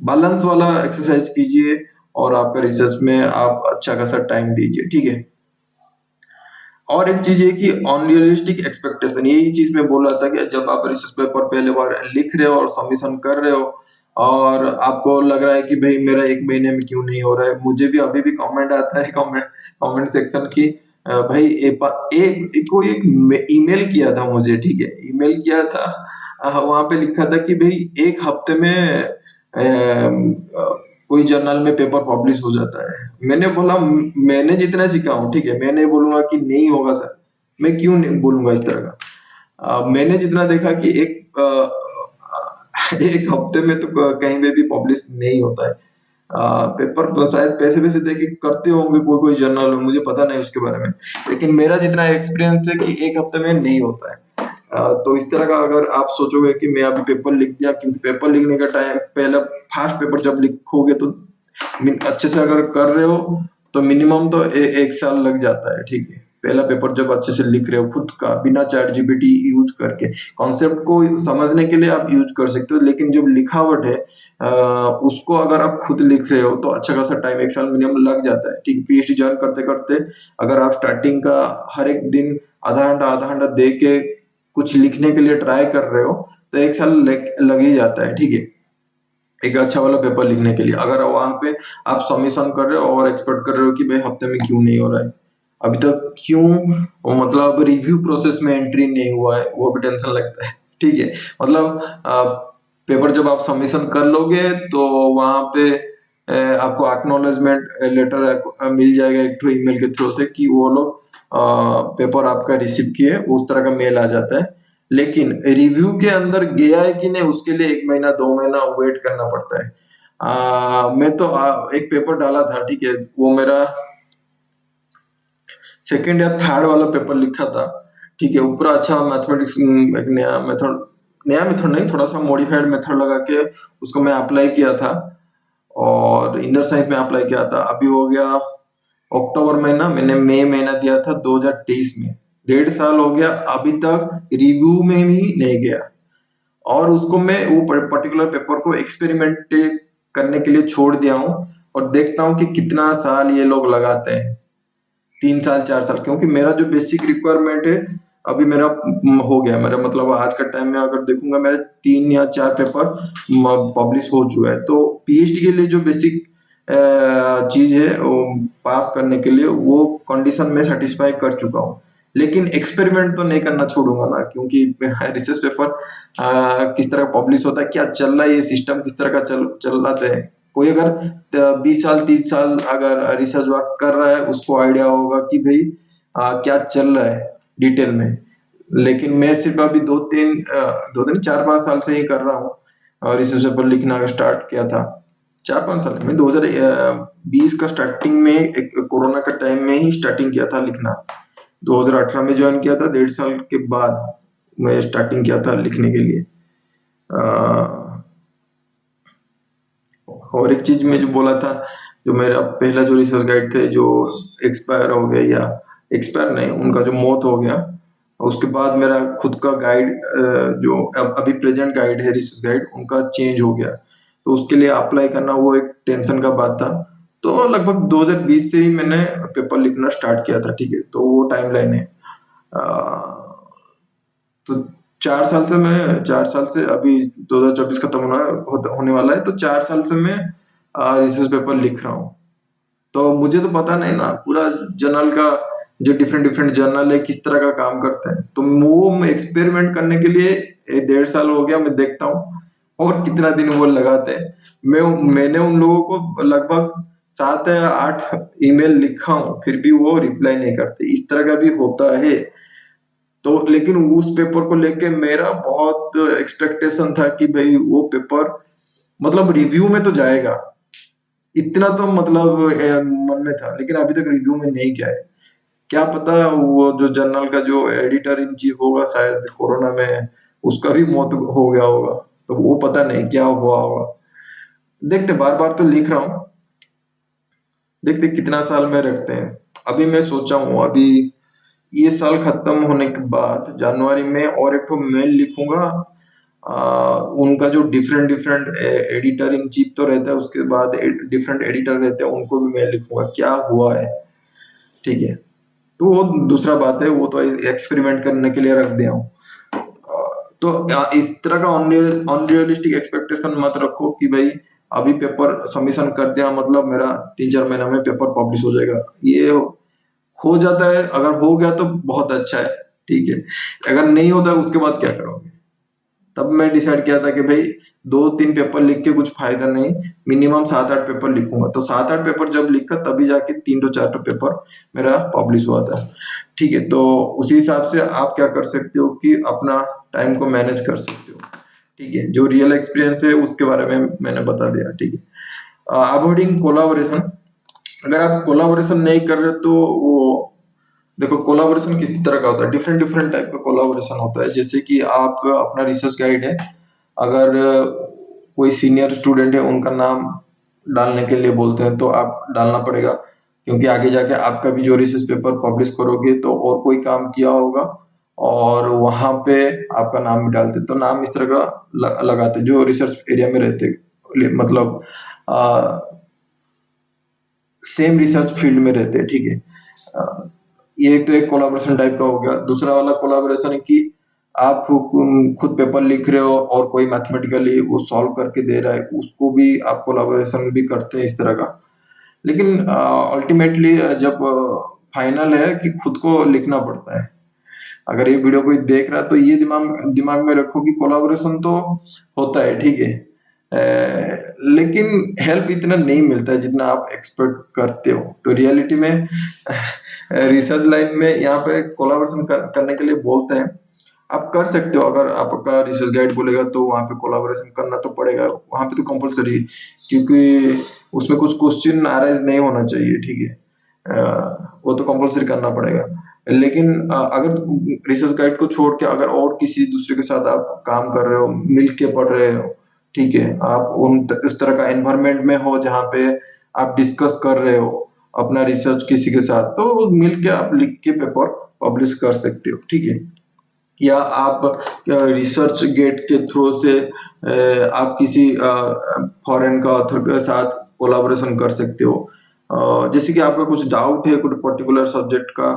बैलेंस वाला एक्सरसाइज कीजिए और आपका रिसर्च में आप अच्छा खासा टाइम दीजिए। ठीक है, और एक चीज है कि अनरियलिस्टिक एक्सपेक्टेशन, यही चीज मैं बोल रहा था कि जब आप रिसर्च पेपर पहले बार लिख रहे हो और सबमिशन कर रहे हो और आपको लग रहा है कि भाई मेरा 1 महीने में क्यों नहीं हो रहा है, मुझे भी अभी भी कमेंट आता है, कमेंट कमेंट सेक्शन की, भाई कोई एक ईमेल किया था मुझे, ठीक है, ईमेल किया था, वहां पे लिखा था कि भाई 1 हफ्ते में कोई जर्नल में पेपर पब्लिश हो जाता है। मैंने बोला मैंने जितना सीखा हूँ, ठीक है, मैं नहीं बोलूंगा कि नहीं होगा सर, मैं क्यों नहीं बोलूंगा इस तरह का। मैंने जितना देखा कि एक हफ्ते में तो कहीं पे भी पब्लिश नहीं होता है पेपर, तो शायद पैसे पैसे दे के करते होंगे कोई कोई जर्नल में, मुझे पता नहीं उसके बारे में, लेकिन मेरा जितना एक्सपीरियंस है कि 1 हफ्ते में नहीं होता है। तो इस तरह का अगर आप सोचोगे कि मैं अभी पेपर लिख दिया, क्योंकि पेपर लिखने का टाइम पहला फास्ट पेपर जब लिखोगे तो अच्छे से अगर कर रहे हो तो मिनिमम तो 1 साल लग जाता है। ठीक है, पहला पेपर जब अच्छे से लिख रहे हो खुद का, बिना चैट जीपीटी यूज करके, कॉन्सेप्ट को समझने के लिए आप यूज कर सकते हो, लेकिन जब लिखावट है उसको अगर आप खुद लिख रहे हो तो अच्छा खासा टाइम, एक साल मिनिमम लग जाता है। ठीक है, पीएचडी ज्वाइन करते करते अगर आप स्टार्टिंग का हर एक दिन आधा घंटा दे के कुछ लिखने के लिए ट्राई कर रहे हो तो एक साल लग ही जाता है। ठीक है, एक अच्छा वाला पेपर लिखने के लिए अगर वहां पे आप सबमिशन कर रहे हो और एक्सपेक्ट कर रहे हो कि भाई हफ्ते में क्यों नहीं हो रहा है, अभी तक क्यों, वो मतलब रिव्यू प्रोसेस में एंट्री नहीं हुआ है, वो भी टेंशन लगता है। ठीक है, मतलब पेपर जब आप सबमिशन कर लोगे तो वहां पे आपको एक्नॉलेजमेंट लेटर मिल जाएगा एक तो ईमेल के थ्रू से कि वो लोग पेपर आपका रिसीव किए, उस तरह का मेल आ जाता है। लेकिन रिव्यू के अंदर गया है कि नहीं उसके लिए 1 महीना 2 महीना वेट करना पड़ता है। मैं तो एक पेपर डाला था। ठीक है, वो मेरा सेकंड या थर्ड वाला पेपर लिखा था। ठीक है, ऊपर अच्छा मैथमेटिक्स, एक नया मेथड नहीं, थोड़ा सा मॉडिफाइड मेथड लगा के उसको मैं अप्लाई किया था और इंदर साइंस में अप्लाई किया था। अभी हो गया अक्टूबर महीना, मैंने मई महीना दिया था 2023 में, 1.5 साल हो गया, अभी तक रिव्यू में भी नहीं गया। और उसको मैं वो पर्टिकुलर पेपर को एक्सपेरिमेंट करने के लिए छोड़ दिया हूँ और देखता हूँ कि कितना साल ये लोग लगाते हैं, 3 साल 4 साल, क्योंकि मेरा जो बेसिक रिक्वायरमेंट है अभी मेरा हो गया। मेरा मतलब आज का टाइम में अगर देखूंगा मेरे 3 या 4 पेपर पब्लिश हो चुका है। तो पीएचडी के लिए जो बेसिक चीज है वो पास करने के लिए वो कंडीशन में सेटिस्फाई कर चुका हूँ। लेकिन एक्सपेरिमेंट तो नहीं करना छोड़ूंगा ना, क्योंकि रिसर्च पेपर किस तरह पब्लिश होता है, क्या चल रहा है, ये सिस्टम किस तरह का चल रहा है। कोई अगर 20 साल 30 साल अगर रिसर्च वर्क कर रहा है उसको आइडिया होगा कि भाई क्या चल रहा है डिटेल में। लेकिन मैं सिर्फ अभी 4-5 साल से ही कर रहा हूँ और रिसर्च पेपर लिखना स्टार्ट किया था। 4-5 साल में 2020 का स्टार्टिंग में, एक कोरोना का टाइम में ही स्टार्टिंग किया था लिखना। 2018 में ज्वाइन किया था, 1.5 साल के बाद मैं स्टार्टिंग किया था लिखने के लिए। और एक चीज मैं जो बोला था, जो मेरा पहला जो रिसर्च गाइड थे जो एक्सपायर हो गए, या एक्सपायर नहीं, उनका जो मौत हो गया, उसके बाद मेरा खुद का गाइड जो अभी प्रेजेंट गाइड है, रिसर्च गाइड, उनका चेंज हो गया। तो उसके लिए अप्लाई करना वो एक टेंशन का बात था। तो लगभग 2020 से ही मैंने पेपर लिखना स्टार्ट किया था। ठीक है, तो वो टाइम लाइन है। तो 4 साल से अभी 2024 खत्म होने वाला है, तो 4 साल से मैं रिसर्च पेपर लिख रहा हूँ। तो मुझे तो पता नहीं ना पूरा जर्नल का, जो डिफरेंट डिफरेंट जर्नल है किस तरह का काम करते हैं। तो वो एक्सपेरिमेंट करने के लिए 1.5 साल हो गया, मैं देखता हूँ और कितना दिन वो लगाते हैं। मैंने उन लोगों को लगभग 7 या 8 ईमेल लिखा हूँ, फिर भी वो रिप्लाई नहीं करते। इस तरह का भी होता है। तो लेकिन उस पेपर को लेके मेरा बहुत एक्सपेक्टेशन था कि भाई वो पेपर मतलब रिव्यू में तो जाएगा, इतना तो मतलब मन में था। लेकिन अभी तक रिव्यू में नहीं गया है। क्या पता वो जो जर्नल का जो एडिटर इन चीफ होगा, शायद कोरोना में उसका भी मौत हो गया होगा, तो वो पता नहीं क्या हुआ होगा। देखते, बार बार तो लिख रहा हूँ, देखते कितना साल में रखते हैं। अभी मैं सोचा हूँ, अभी ये साल खत्म होने के बाद जनवरी में और एक तो मेल लिखूंगा। उनका जो different different editor in chief तो रहता है, उसके बाद डिफरेंट एडिटर रहते हैं, उनको भी मेल लिखूंगा क्या हुआ है। ठीक है, तो वो दूसरा बात है, वो तो एक्सपेरिमेंट करने के लिए रख दिया हूँ। तो इस तरह का अनरियलिस्टिक एक्सपेक्टेशन मत रखो कि भाई अभी पेपर सबमिशन कर दिया मतलब मेरा 3-4 महीना में पेपर पब्लिश हो जाएगा। ये हो जाता है, अगर हो गया तो बहुत अच्छा है। ठीक है, अगर नहीं होता उसके बाद क्या करोगे। तब मैं डिसाइड किया था कि भाई 2-3 पेपर लिख के कुछ फायदा नहीं, मिनिमम 7-8 पेपर लिखूंगा। तो 7-8 पेपर जब लिखा तभी जाके 3-4 पेपर मेरा पब्लिश हुआ था। ठीक है, तो उसी हिसाब से आप क्या कर सकते हो कि अपना टाइम को मैनेज कर सकते हो। ठीक है, जो रियल एक्सपीरियंस है उसके बारे में मैंने बता दिया। ठीक है, अवॉइडिंग कोलाबोरेशन, अगर आप कोलाबोरेशन नहीं कर रहे तो वो, देखो कोलाबोरेशन किस तरह का होता है, डिफरेंट डिफरेंट टाइप का कोलाबोरेशन होता है। जैसे कि आप अपना रिसर्च गाइड है, अगर कोई सीनियर स्टूडेंट है उनका नाम डालने के लिए बोलते हैं तो आप डालना पड़ेगा, क्योंकि आगे जाके आपका भी जो रिसर्च पेपर पब्लिश करोगे तो और कोई काम किया होगा और वहां पे आपका नाम भी डालते, तो नाम इस तरह का लगाते जो रिसर्च एरिया में रहते मतलब सेम रिसर्च फील्ड में रहते हैं, ठीक है। ये एक तो एक कोलाबोरेशन टाइप का हो गया। दूसरा वाला कोलाबोरेशन है कि आप खुद पेपर लिख रहे हो और कोई मैथमेटिकली वो सॉल्व करके दे रहा है, उसको भी आप कोलाबोरेशन भी करते हैं इस तरह का। लेकिन अल्टीमेटली जब फाइनल है कि खुद को लिखना पड़ता है। अगर ये वीडियो कोई देख रहा है तो ये दिमाग दिमाग में रखो कि कोलाबोरेशन तो होता है, ठीक है, लेकिन हेल्प इतना नहीं मिलता है जितना आप एक्सपेक्ट करते हो। तो रियलिटी में रिसर्च लाइन में यहाँ पे कोलाबोरेशन करने के लिए बोलते हैं। आप कर सकते हो, अगर आपका रिसर्च गाइड बोलेगा तो वहाँ पे कोलाबोरेशन करना तो पड़ेगा, वहाँ पे तो कंपलसरी, क्योंकि उसमें कुछ क्वेश्चन अराइज नहीं होना चाहिए, ठीक है। वो तो कंपलसरी करना पड़ेगा। लेकिन अगर रिसर्च गाइड को छोड़ के अगर और किसी दूसरे के साथ आप काम कर रहे हो, मिल के पढ़ रहे हो, ठीक है, आप उस तरह का एनवायरनमेंट में हो जहाँ पे आप डिस्कस कर रहे हो अपना रिसर्च किसी के साथ, तो मिल के आप लिख के पेपर पब्लिश कर सकते हो, ठीक है। या आप रिसर्च गेट के थ्रू से आप किसी फॉरेन का ऑथर के साथ कोलाबोरेशन कर सकते हो। जैसे कि आपका कुछ डाउट है कुछ पर्टिकुलर सब्जेक्ट का,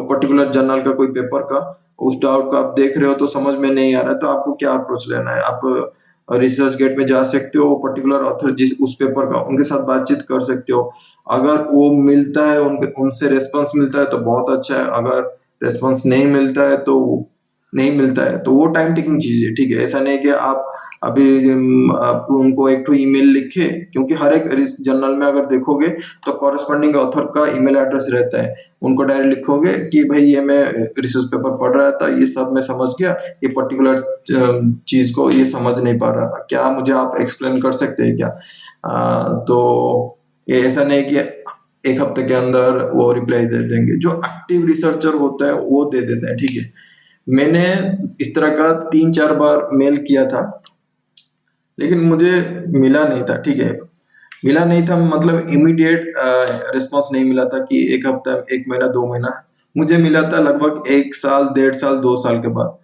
पर्टिकुलर जर्नल का, कोई पेपर का, उस डाउट को आप देख रहे हो तो समझ में नहीं आ रहा है, तो आपको क्या अप्रोच लेना है? आप रिसर्च गेट में जा सकते हो, पर्टिकुलर ऑथर जिस उस पेपर का, उनके साथ बातचीत कर सकते हो। अगर वो मिलता है, उनके उनसे रेस्पॉन्स मिलता है तो बहुत अच्छा है, अगर रेस्पॉन्स नहीं मिलता है तो नहीं मिलता है, तो वो टाइम टेकिंग चीज है, ठीक है। ऐसा नहीं कि आप अभी आप उनको एक तो ईमेल लिखे, क्योंकि हर एक जर्नल में अगर देखोगे तो कॉरेस्पॉन्डिंग ऑथर का ईमेल एड्रेस रहता है। उनको डायरेक्ट लिखोगे कि भाई ये मैं रिसर्च पेपर पढ़ रहा था, ये सब मैं समझ गया, ये पर्टिकुलर चीज को ये समझ नहीं पा रहा, क्या मुझे आप एक्सप्लेन कर सकते हैं क्या? तो ये ऐसा नहीं कि एक हफ्ते के अंदर वो रिप्लाई दे देंगे। जो एक्टिव रिसर्चर होता है वो दे देते हैं, ठीक है। मैंने इस तरह का 3-4 बार मेल किया था, लेकिन मुझे मिला नहीं था, ठीक है। मिला नहीं था मतलब इमीडिएट रिस्पॉन्स नहीं मिला था कि एक हफ्ता, एक महीना, 2 महीना। मुझे मिला था लगभग 1 साल, 1.5 साल, 2 साल के बाद।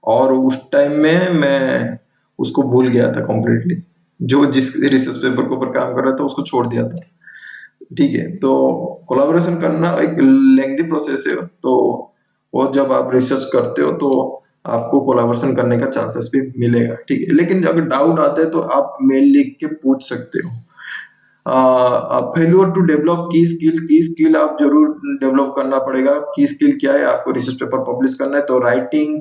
और उस टाइम में मैं उसको भूल गया था कंप्लीटली। जो जिस रिसर्च पेपर के ऊपर काम कर रहा था उसको छोड़ दिया था, ठीक है। तो कोलैबोरेशन करना एक लेंथी प्रोसेस है, तो वो जब आप रिसर्च करते हो तो आपको कोलैबोरेशन करने का चांसेस भी मिलेगा, ठीक है। लेकिन अगर डाउट आते हैं तो आप मेल लिख के पूछ सकते हो। फेल्योर टू डेवलप की स्किल आप जरूर डेवलप करना पड़ेगा। की स्किल क्या है? आपको रिसर्च पेपर पब्लिश करना है तो राइटिंग,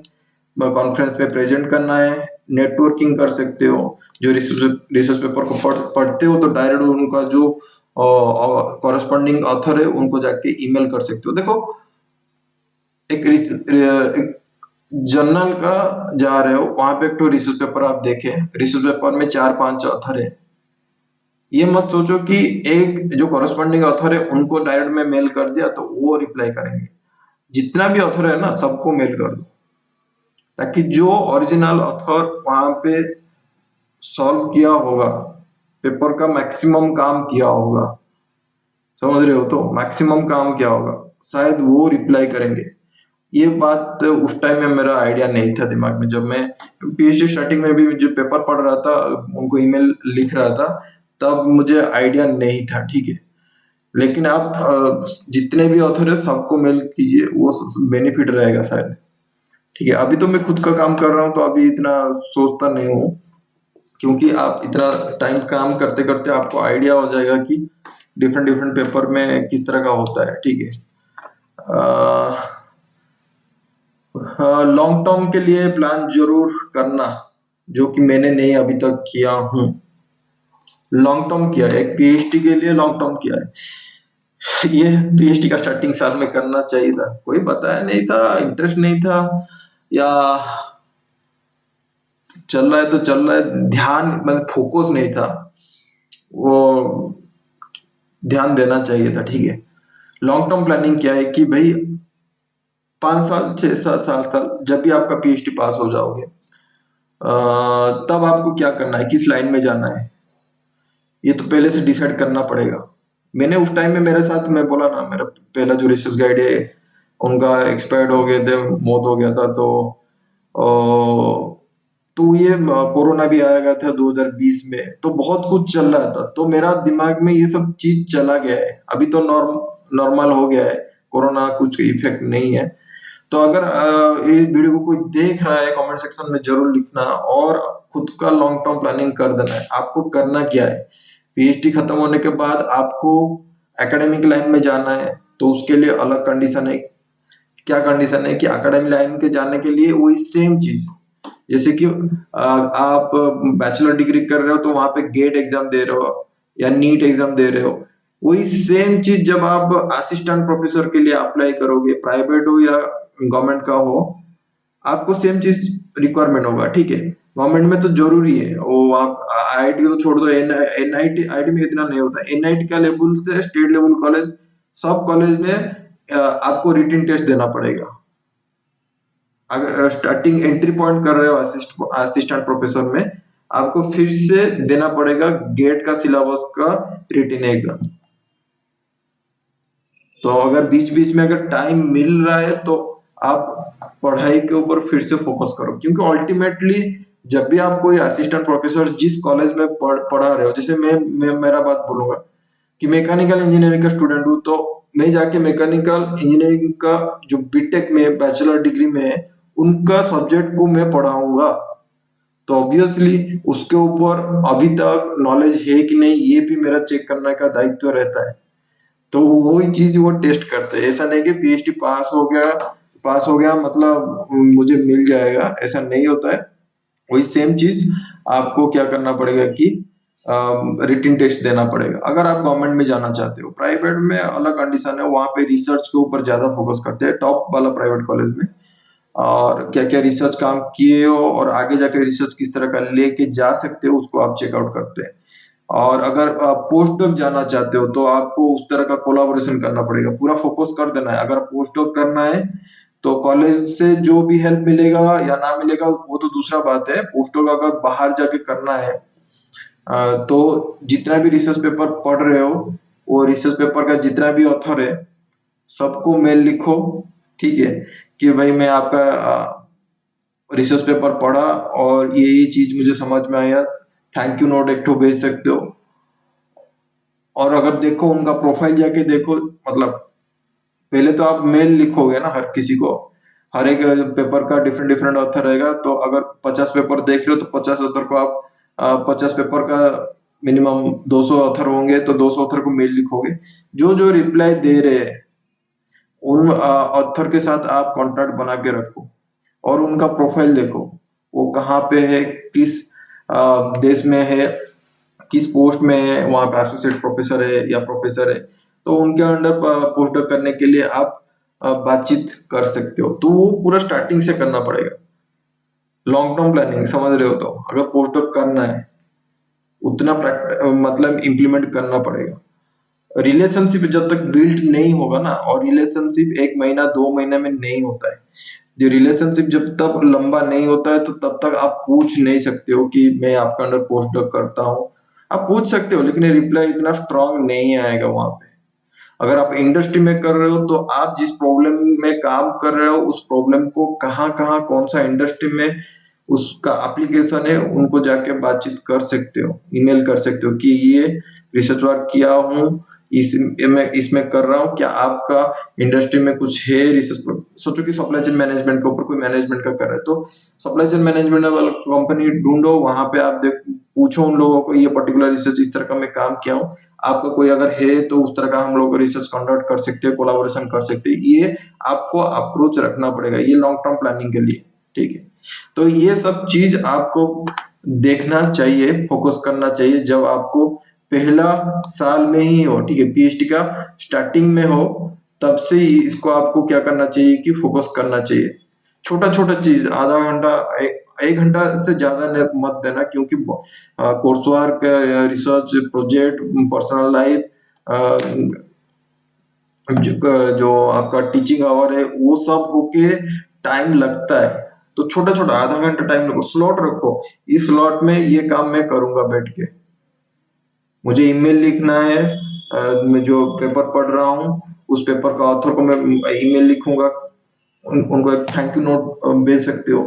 कॉन्फ्रेंस में प्रेजेंट करना है, नेटवर्किंग कर सकते हो। जो रिसर्च पेपर को पढ़ते हो तो डायरेक्ट उनका जो कॉरेस्पॉन्डिंग ऑथर है उनको जाके ईमेल कर सकते हो। देखो, एक जर्नल का जा रहे हो, वहां पे एक तो रिसर्च पेपर आप देखें, रिसर्च पेपर में 4-5 ऑथर है। ये मत सोचो कि एक जो कॉरेस्पॉन्डिंग ऑथर है उनको डायरेक्ट में मेल कर दिया तो वो रिप्लाई करेंगे। जितना भी ऑथर है ना, सबको मेल कर दो, ताकि जो ओरिजिनल ऑथर वहां पे सॉल्व किया होगा, पेपर का मैक्सिमम काम किया होगा, समझ रहे हो, तो मैक्सिमम काम किया होगा, शायद वो रिप्लाई करेंगे। ये बात उस टाइम में मेरा आइडिया नहीं था दिमाग में, जब मैं पीएचडी स्टार्टिंग में भी जो पेपर पढ़ रहा था, उनको ईमेल लिख रहा था, तब मुझे आइडिया नहीं था, ठीक है। लेकिन आप जितने भी ऑथर है सबको मेल कीजिए, वो बेनिफिट रहेगा शायद, ठीक है। अभी तो मैं खुद का काम कर रहा हूँ तो अभी इतना सोचता नहीं हूँ, क्योंकि आप इतना टाइम काम करते करते आपको आइडिया हो जाएगा कि डिफरेंट डिफरेंट पेपर में किस तरह का होता है, ठीक है। लॉन्ग टर्म के लिए प्लान जरूर करना, जो कि मैंने नहीं अभी तक किया हूँ। लॉन्ग टर्म किया है, एक पीएचडी के लिए लॉन्ग टर्म किया है। ये पीएचडी का स्टार्टिंग साल में करना चाहिए था, कोई बताया नहीं था, इंटरेस्ट नहीं था, या चल रहा है तो चल रहा है, ध्यान मतलब फोकस नहीं था, वो ध्यान देना चाहिए था, ठीक है। लॉन्ग टर्म प्लानिंग क्या है कि भाई 5 साल, 6 साल, 7 साल, जब भी आपका पीएचडी पास हो जाओगे, तब आपको क्या करना है, किस लाइन में जाना है, ये तो पहले से डिसाइड करना पड़ेगा। मैंने उस टाइम में मेरे साथ, मैं बोला ना, मेरा पहला जो रिसर्च गाइड है उनका एक्सपायर्ड हो गए थे, मौत हो गया था, तो तो ये कोरोना भी आ गया था 2020 में, तो बहुत कुछ चल रहा था, तो मेरा दिमाग में ये सब चीज चला गया है। अभी तो नॉर्मल हो गया है, कोरोना कुछ इफेक्ट नहीं है। तो अगर ये वीडियो को कोई देख रहा है, कमेंट सेक्शन में जरूर लिखना, और खुद का लॉन्ग टर्म प्लानिंग कर देना है। आपको करना क्या है, पीएचडी खत्म होने के बाद आपको एकेडमिक लाइन में जाना है, तो उसके लिए अलग कंडीशन है। क्या कंडीशन है कि एकेडमिक लाइन के जाने के लिए वही सेम चीज, जैसे कि आप बैचलर डिग्री कर रहे हो तो वहां पे गेट एग्जाम दे रहे हो या नीट एग्जाम दे रहे हो, वही सेम चीज जब आप असिस्टेंट प्रोफेसर के लिए अप्लाई करोगे, प्राइवेट हो या गवर्नमेंट का हो, आपको सेम चीज रिक्वायरमेंट होगा। ठीक है, गवर्नमेंट में तो जरूरी है वो, आप आईआईटी को तो छोड़ दो, एनआईटी आईआईटी में इतना नहीं होता। एनआईटी का लेवल से स्टेट लेवल कॉलेज, सब कॉलेज में आपको रिटन टेस्ट देना पड़ेगा। अगर स्टार्टिंग एंट्री पॉइंट कर रहे हो असिस्टेंट प्रोफेसर में, आपको फिर से देना पड़ेगा गेट का सिलेबस का रिटन एग्जाम। तो अगर बीच बीच में अगर टाइम मिल रहा है तो आप पढ़ाई के ऊपर फिर से फोकस करो, क्योंकि अल्टीमेटली जब भी आप कोई असिस्टेंट प्रोफेसर जिस कॉलेज में पढ़ा रहे हो, जैसे मैं मेरा बात बोलूंगा कि मैकेनिकल इंजीनियरिंग का स्टूडेंट हूँ, तो मैं जाके मैकेनिकल इंजीनियरिंग का जो बीटेक में बैचलर डिग्री में है, उनका सब्जेक्ट को मैं पढ़ाऊंगा, तो ऑब्वियसली उसके ऊपर अभी तक नॉलेज है कि नहीं, ये भी मेरा चेक करने का दायित्व रहता है। तो वही चीज वो टेस्ट करते हैं। ऐसा नहीं कि पीएचडी पास हो गया मतलब मुझे मिल जाएगा, ऐसा नहीं होता है। वही सेम चीज आपको क्या करना पड़ेगा कि रिटन टेस्ट देना पड़ेगा अगर आप गवर्नमेंट में जाना चाहते हो। प्राइवेट में अलग कंडीशन है, वहां पे रिसर्च के ऊपर ज्यादा फोकस करते हैं टॉप वाला प्राइवेट कॉलेज में, और क्या क्या रिसर्च काम किए हो और आगे जाके रिसर्च किस तरह का लेके जा सकते हो उसको आप चेकआउट करते हैं। और अगर पोस्ट डॉक जाना चाहते हो तो आपको उस तरह का कोलाबोरेशन करना पड़ेगा, पूरा फोकस कर देना है। अगर पोस्ट डॉक करना है तो कॉलेज से जो भी हेल्प मिलेगा या ना मिलेगा वो तो दूसरा बात है। पोस्ट डॉक अगर बाहर जाके करना है, तो जितना भी रिसर्च पेपर पढ़ रहे हो, वो रिसर्च पेपर का जितना भी ऑथर है सबको मेल लिखो। ठीक है, कि भाई मैं आपका रिसर्च पेपर पढ़ा और ये चीज मुझे समझ में आया, थैंक यू नोट एक ठो भेज सकते हो। और अगर देखो उनका प्रोफाइल जाके देखो, मतलब पहले तो आप मेल लिखोगे ना हर किसी को, हर एक पेपर का डिफरेंट डिफरेंट ऑथर रहेगा, तो अगर 50 पेपर देख रहे हो तो 50 ऑथर को आप 50 पेपर का मिनिमम 200 ऑथर होंगे, तो 200 ऑथर को मेल लिखोगे। जो जो रिप्लाई दे रहे हैं उन ऑथर के साथ आप कॉन्टैक्ट बना के रखो, और उनका प्रोफाइल देखो, वो कहाँ पे है, किस देश में है, किस पोस्ट में है, वहां पे एसोसिएट प्रोफेसर है या प्रोफेसर है, तो उनके अंडर पोस्ट करने के लिए आप बातचीत कर सकते हो। तो वो पूरा स्टार्टिंग से करना पड़ेगा, लॉन्ग टर्म प्लानिंग समझ रहे हो। तो अगर पोस्ट करना है उतना मतलब इम्प्लीमेंट करना पड़ेगा। रिलेशनशिप जब तक बिल्ड नहीं होगा ना, और रिलेशनशिप एक महीना 2 महीने में नहीं होता है, जो रिलेशनशिप जब तक लंबा नहीं होता है तो तब तक आप पूछ नहीं सकते हो कि मैं आपका अंडर पोस्ट करता हूँ। आप पूछ सकते हो लेकिन रिप्लाई इतना स्ट्रांग नहीं आएगा वहां पे। अगर आप इंडस्ट्री में कर रहे हो तो आप जिस प्रॉब्लम में काम कर रहे हो उस प्रॉब्लम को कहाँ कहाँ कौन सा इंडस्ट्री में उसका एप्लीकेशन है, उनको जाके बातचीत कर सकते हो, ईमेल कर सकते हो कि ये रिसर्च वर्क किया हूँ, इस मैं इसमें कर रहा हूँ, क्या आपका इंडस्ट्री में कुछ है रिसर्च। सोचो कि सप्लाई चेन मैनेजमेंट के ऊपर कोई मैनेजमेंट का कर रहा है, तो सप्लाई चेन मैनेजमेंट वाला कंपनी ढूंढो, वहां पे आप देख पूछो उन लोगों को ये पर्टिकुलर रिसर्च इस तरह का मैं काम किया हूँ, आपका कोई अगर है तो उस तरह का हम लोग रिसर्च कंडक्ट कर सकते हैं, कोलाबोरेशन कर सकते हैं। ये आपको अप्रोच रखना पड़ेगा, ये लॉन्ग टर्म प्लानिंग के लिए। ठीक है, तो ये सब चीज आपको देखना चाहिए, फोकस करना चाहिए जब आपको पहला साल में ही हो। ठीक है, पीएचडी का स्टार्टिंग में हो, तब से ही इसको आपको क्या करना चाहिए कि फोकस करना चाहिए। छोटा छोटा चीज, आधा घंटा, 1 घंटा से ज्यादा मत देना, क्योंकि course work, research project, personal life, जो आपका टीचिंग आवर है, वो सब होके टाइम लगता है। तो छोटा छोटा आधा घंटा टाइम रखो, स्लॉट रखो, इस स्लॉट में ये काम मैं करूंगा बैठ के। मुझे ईमेल लिखना है, मैं जो पेपर पढ़ रहा हूँ उस पेपर का ऑथर को मैं ईमेल लिखूंगा, उनको एक थैंक यू नोट भेज सकते हो।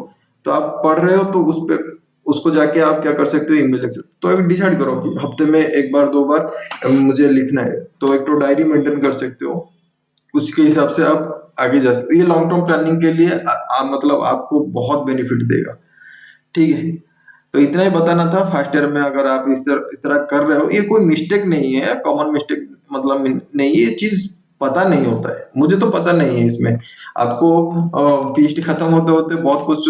तो आप पढ़ रहे हो तो उस पे उसको जाके आप क्या कर सकते हो, ईमेल लिख सकते हो। तो एक डिसाइड करो कि हफ्ते में एक बार 2 बार मुझे लिखना है, तो एक तो डायरी मेंटेन कर सकते हो, उसके हिसाब से आप आगे जा सकते हो। ये लॉन्ग टर्म प्लानिंग के लिए मतलब आपको बहुत बेनिफिट देगा, ठीक है। तो इतना ही बताना था फर्स्ट ईयर में, अगर आप इस तरह कर रहे हो, ये कोई मिस्टेक नहीं है, कॉमन मिस्टेक मतलब नहीं, ये चीज पता नहीं होता है, मुझे तो पता नहीं है इसमें। आपको पीएचडी खत्म होते होते बहुत कुछ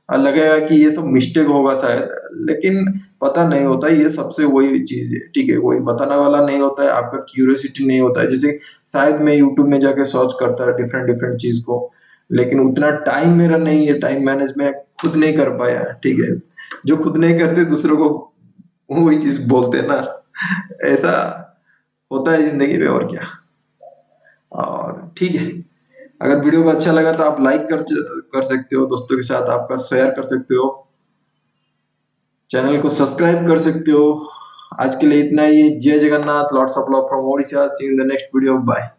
लगेगा कि ये सब मिस्टेक होगा शायद, लेकिन पता नहीं होता है, ये सबसे वही चीज है, ठीक है। कोई बताने वाला नहीं होता है, आपका क्यूरियोसिटी नहीं होता है। जैसे शायद मैं यूट्यूब में जाके सर्च करता है डिफरेंट डिफरेंट चीज को, लेकिन उतना टाइम मेरा नहीं है, टाइम मैनेज में खुद नहीं कर पाया, ठीक है। जो खुद नहीं करते दूसरों को वही चीज बोलते हैं ना, ऐसा होता है जिंदगी में, और क्या। और ठीक है, अगर वीडियो को अच्छा लगा तो आप लाइक कर सकते हो, दोस्तों के साथ आपका शेयर कर सकते हो, चैनल को सब्सक्राइब कर सकते हो। आज के लिए इतना ही। जय Jagannath, lords of love from Odisha. See you in the next video, bye.